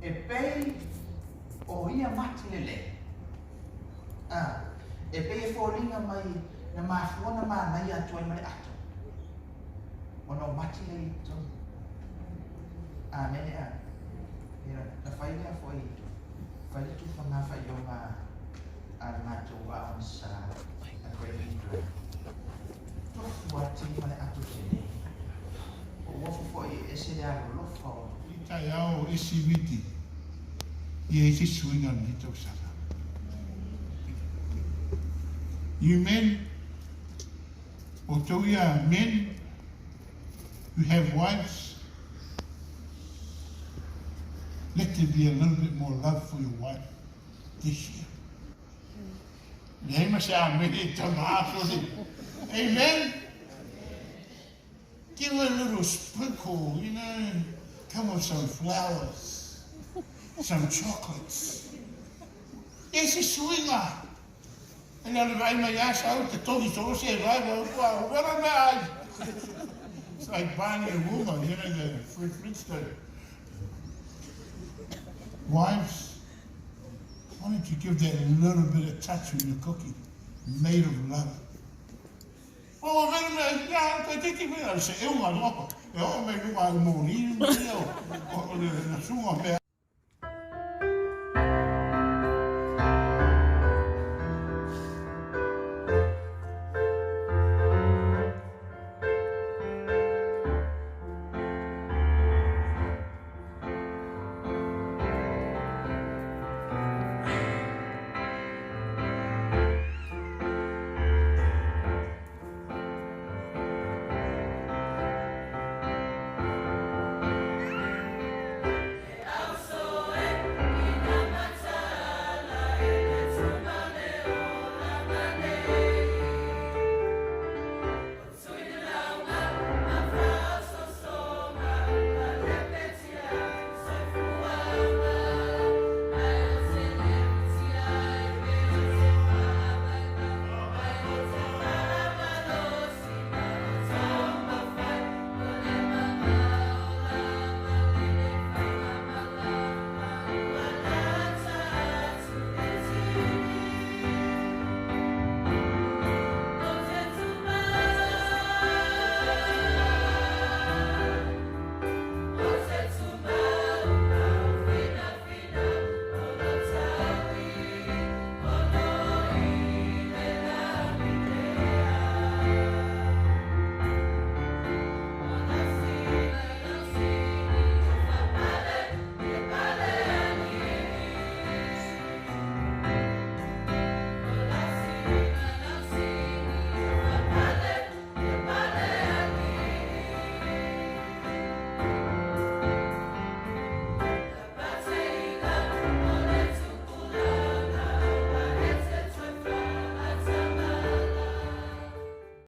e pei o ia mati lele. E pei e fōlinga mai na mafuana mānai atu ai mare atu. Ono mati lei tau. Mene a. Na whainea foi. Whaile tu whanga whai o ngā a mātou wa on sa a koe hindra. Tofu ati mare atu tene. O wofu foi e se rea lofo. Tai ao esi witi. I esi suinga ni tau saka. You men, or Toya men who have wives, let there be a little bit more love for your wife this year. Amen. Give her a little sprinkle, you know, come with some flowers, some chocolates. Yes, it's swinger. And then I my ass out, the Tony Soros said, wow, what am I? It's like Barney and Wilma, you know, the Fred Flintstone. Wives, why don't you give that little bit of touch in your cooking, made of love? Oh, I think you will say, oh, my lord, oh, my God,